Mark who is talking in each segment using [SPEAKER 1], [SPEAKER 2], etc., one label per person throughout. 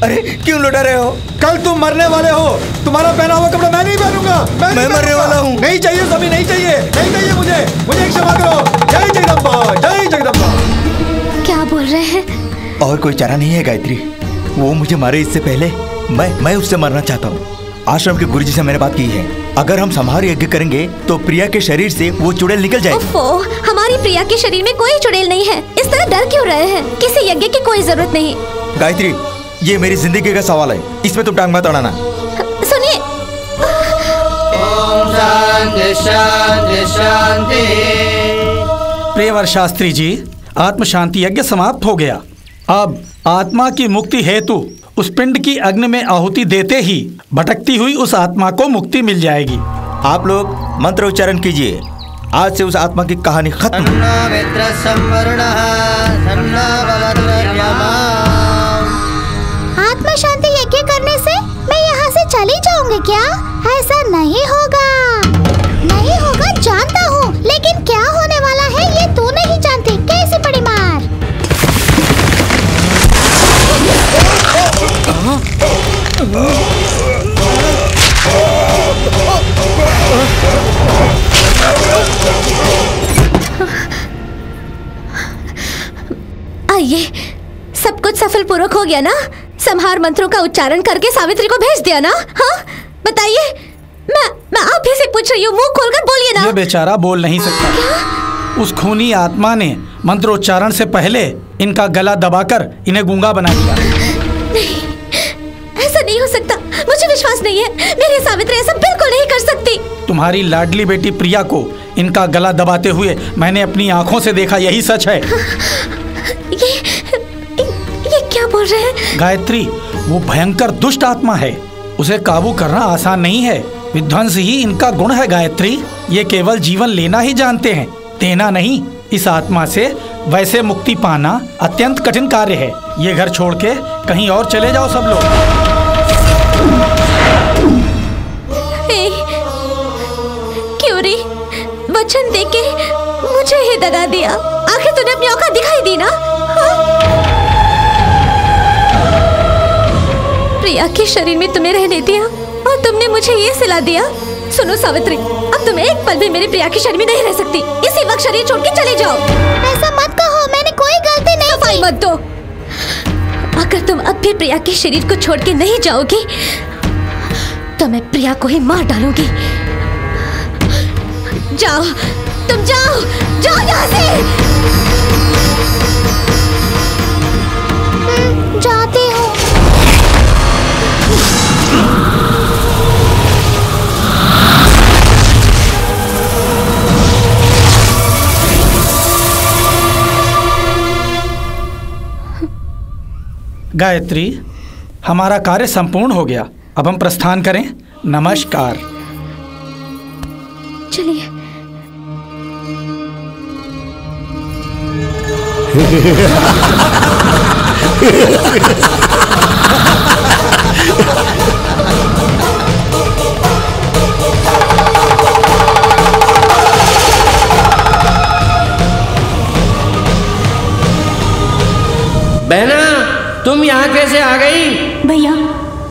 [SPEAKER 1] अरे क्यों लुटा रहे हो?
[SPEAKER 2] कल तुम मरने वाले हो, तुम्हारा पहना हुआ कपड़ा मैं नहीं पहनूंगा।
[SPEAKER 1] मैं मरने वाला हूँ।
[SPEAKER 2] नहीं चाहिए सभी, नहीं चाहिए, नहीं चाहिए मुझे क्षमा करो। जय जगदम्बा, जय जगदम्बा।
[SPEAKER 3] क्या बोल रहे हैं?
[SPEAKER 1] और कोई चारा नहीं है गायत्री। वो मुझे मारे इससे पहले मैं उससे मरना चाहता हूँ। आश्रम के गुरुजी से मैंने बात की है, अगर हम संहार यज्ञ करेंगे तो प्रिया के शरीर से वो चुड़ैल निकल जाएगी।
[SPEAKER 3] ओफो, हमारी प्रिया के शरीर में कोई चुड़ैल नहीं है। इस तरह डर क्यों रहे हैं? किसी यज्ञ की कोई जरूरत नहीं।
[SPEAKER 1] गायत्री, ये मेरी जिंदगी का सवाल है, इसमें तुम टांग मत अड़ाना।
[SPEAKER 3] सुनिए।
[SPEAKER 4] ओम शांति शांति शांति।
[SPEAKER 5] प्रियवर शास्त्री जी, आत्म शांति यज्ञ समाप्त हो गया। अब आत्मा की मुक्ति हेतु उस पिंड की अग्नि में आहुति देते ही भटकती हुई उस आत्मा को मुक्ति मिल जाएगी।
[SPEAKER 1] आप लोग मंत्र उच्चारण कीजिए। आज से उस आत्मा की कहानी खत्म।
[SPEAKER 3] आत्मा शांति यज्ञ करने से मैं यहाँ से चली जाऊंगी क्या? ऐसा नहीं होगा, नहीं होगा जानता हूँ, लेकिन क्या होने वाला है ये तू नहीं जानती। कैसी पड़ी मार। आइए, सब कुछ सफल पूर्वक हो गया ना? संहार मंत्रों का उच्चारण करके सावित्री को भेज दिया ना? हाँ बताइए। मैं आप ही से पूछ रही हूँ, मुंह खोलकर बोलिए ना।
[SPEAKER 5] ये बेचारा बोल नहीं सकता।
[SPEAKER 3] क्या?
[SPEAKER 5] उस खूनी आत्मा ने मंत्रोच्चारण से पहले इनका गला दबाकर इन्हें गूंगा बना दिया।
[SPEAKER 3] नहीं, ऐसा नहीं हो सकता। मुझे विश्वास नहीं है, मेरी सावित्री ऐसा बिल्कुल नहीं कर सकती।
[SPEAKER 5] तुम्हारी लाडली बेटी प्रिया को इनका गला दबाते हुए मैंने अपनी आंखों से देखा, यही सच है।
[SPEAKER 3] ये क्या बोल रहे हैं?
[SPEAKER 5] गायत्री, वो भयंकर दुष्ट आत्मा है, उसे काबू करना आसान नहीं है। विध्वंस ही इनका गुण है गायत्री। ये केवल जीवन लेना ही जानते हैं, देना नहीं। इस आत्मा से वैसे मुक्ति पाना अत्यंत कठिन कार्य है। ये घर छोड़ के कहीं और चले जाओ सब लोग।
[SPEAKER 3] क्यों रे, वचन देके मुझे ही दगा दिया। आखिर तूने अपनी औकात दिखाई दी ना? हाँ? प्रिया के शरीर में तुम्हें रहने दिया और तुमने मुझे ये सिला दिया। सुनो सावित्री, अब तुम एक पल भी मेरी प्रिया के शरीर में नहीं रह सकती। इसी वक्त शरीर छोड़ के चले जाओ। ऐसा मत कहो, मैंने कोई गलती नहीं की। मत दो। अगर तुम अब भी प्रिया के शरीर को छोड़ के नहीं जाओगी तो मैं प्रिया को ही मार डालूंगी। जाओ, तुम जाओ, जाओ यहाँ से। जाती हूँ।
[SPEAKER 5] गायत्री, हमारा कार्य संपूर्ण हो गया। अब हम प्रस्थान करें। नमस्कार।
[SPEAKER 3] चलिए।
[SPEAKER 4] बहना, तुम यहाँ कैसे आ गई?
[SPEAKER 6] भैया,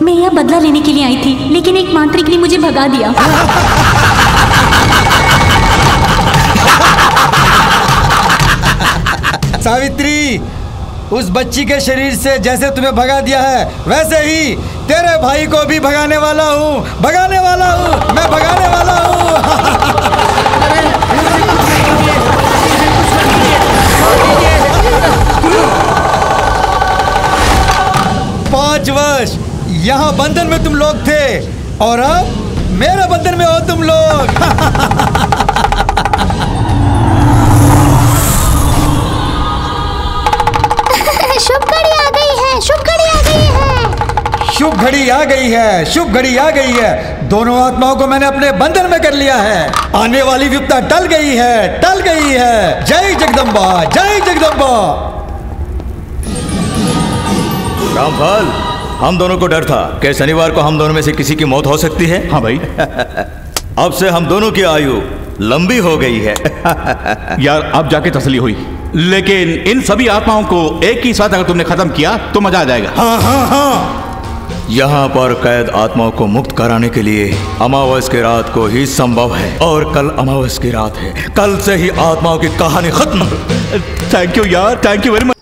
[SPEAKER 6] मैं यहाँ बदला लेने के लिए आई थी, लेकिन एक मांत्रिक ने मुझे भगा दिया।
[SPEAKER 2] सावित्री, उस बच्ची के शरीर से जैसे तुम्हें भगा दिया है वैसे ही तेरे भाई को भी भगाने वाला हूँ, भगाने वाला हूँ, मैं भगाने वाला हूँ। 5 वर्ष यहाँ बंधन में तुम लोग थे और अब मेरे बंधन में हो तुम लोग।
[SPEAKER 3] शुभ घड़ी आ गई है, शुभ घड़ी आ गई है।
[SPEAKER 2] शुभ घड़ी आ गई है, शुभ घड़ी आ गई है। दोनों आत्माओं को मैंने अपने बंधन में कर लिया है। आने वाली विपदा टल गई है, टल गई है। जय जगदम्बा, जय जगदम्बा।
[SPEAKER 1] रामपाल, हम दोनों को डर था कि शनिवार को हम दोनों में से किसी की मौत हो सकती है।
[SPEAKER 7] हाँ भाई।
[SPEAKER 1] अब से हम दोनों की आयु लंबी हो गई है।
[SPEAKER 7] यार अब जाके तसल्ली हुई। लेकिन इन सभी आत्माओं को एक ही साथ अगर तुमने खत्म किया तो मजा आ जाएगा।
[SPEAKER 1] हाँ हाँ हाँ, यहाँ पर कैद आत्माओं को मुक्त कराने के लिए अमावस की रात को ही संभव है, और कल अमावस की रात है। कल से ही आत्माओं की कहानी खत्म।
[SPEAKER 7] थैंक यू यार, थैंक यू वेरी मच।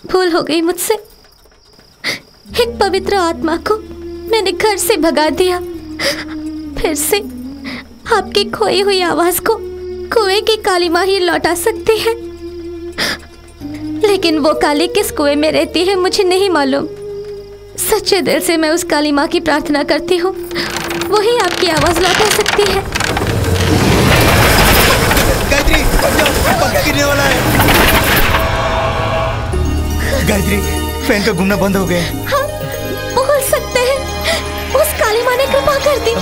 [SPEAKER 3] भूल हो गई मुझसे। एक पवित्र आत्मा को मैंने घर से भगा दिया। फिर से आपकी खोई हुई आवाज को कुएं की काली माँ ही लौटा सकती है, लेकिन वो काली किस कुएं में रहती है मुझे नहीं मालूम। सच्चे दिल से मैं उस काली माँ की प्रार्थना करती हूँ, वही आपकी आवाज लौटा सकती है।
[SPEAKER 1] गायत्री, पंखा गिरने वाला है। गायत्री, फैन का घूमना बंद हो गया।
[SPEAKER 3] हाँ, बोल सकते हैं उस काली माँ ने कृपा कर दी।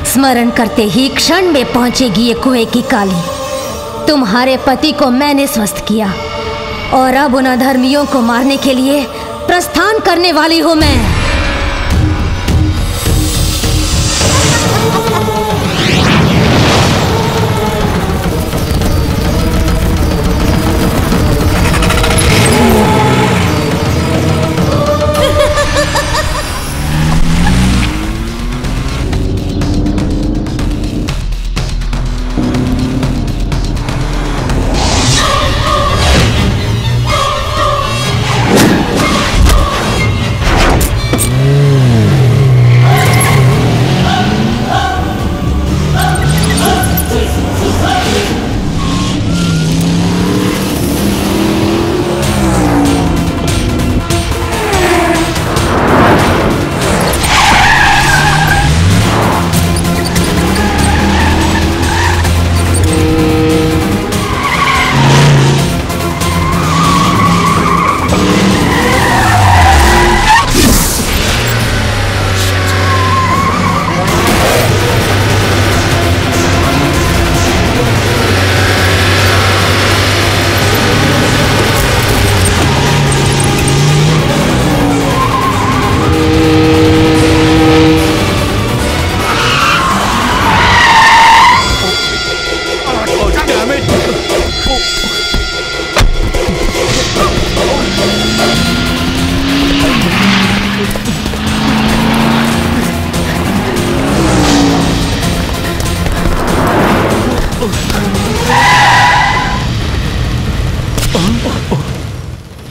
[SPEAKER 8] स्मरण करते ही क्षण में पहुंचेगी ये कुएं की काली। तुम्हारे पति को मैंने स्वस्थ किया और अब उन अधर्मियों को मारने के लिए प्रस्थान करने वाली हूं मैं।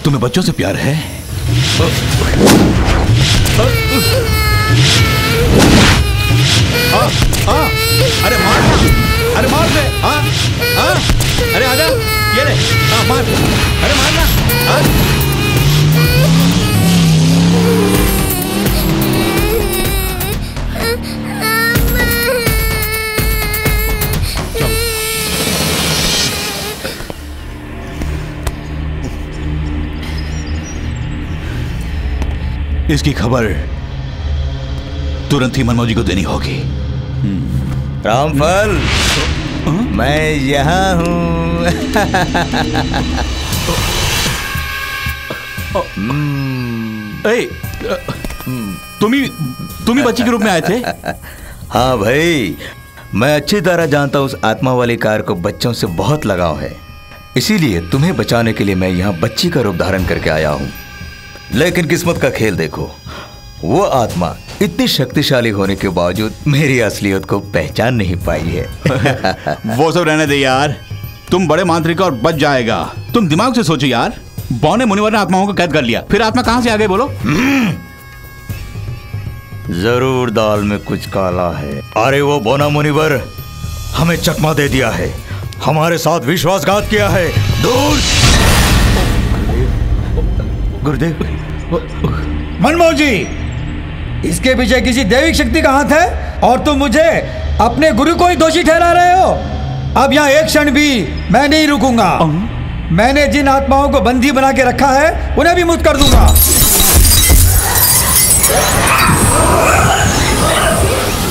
[SPEAKER 7] तुम्हें बच्चों से प्यार है? अरे मार, अरे मार दे। अरे आजा, ये ले, मार, अरे मारना। इसकी खबर तुरंत ही मनमोजी को देनी होगी।
[SPEAKER 1] रामफल, मैं यहाँ हूँ।
[SPEAKER 7] तुम ही बच्ची के रूप में आए थे?
[SPEAKER 1] हाँ भाई, मैं अच्छी तरह जानता हूँ उस आत्मा वाली कार को बच्चों से बहुत लगाव है, इसीलिए तुम्हें बचाने के लिए मैं यहाँ बच्ची का रूप धारण करके आया हूँ। लेकिन किस्मत का खेल देखो, वो आत्मा इतनी शक्तिशाली होने के बावजूद मेरी असलियत को पहचान नहीं पाई है।
[SPEAKER 7] वो सब रहने दे यार, तुम बड़े मांत्रिक और बच जाएगा। तुम दिमाग से सोचो यार, बौने मुनिवर ने आत्माओं को कैद कर लिया, फिर आत्मा कहां से आ गई बोलो?
[SPEAKER 1] जरूर दाल में कुछ काला है। अरे वो बौना मुनिवर हमें चकमा दे दिया है, हमारे साथ विश्वासघात किया है। दूर! गुरुदेव।
[SPEAKER 2] मनमोहन जी, इसके पीछे किसी दैविक शक्ति का हाथ है और तुम मुझे अपने गुरु को ही दोषी ठहरा रहे हो। अब यहाँ एक क्षण भी मैं नहीं रुकूंगा। मैंने जिन आत्माओं को बंदी बना के रखा है उन्हें भी मुक्त कर दूंगा।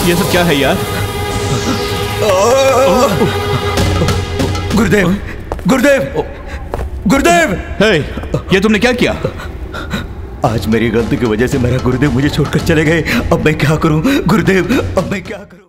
[SPEAKER 7] ये सब क्या है यार?
[SPEAKER 1] गुरुदेव, गुरुदेव,
[SPEAKER 2] गुरुदेव!
[SPEAKER 7] हे, ये तुमने क्या किया?
[SPEAKER 1] आज मेरी गलती की वजह से मेरा गुरुदेव मुझे छोड़कर चले गए। अब मैं क्या करूं गुरुदेव, अब मैं क्या करूं?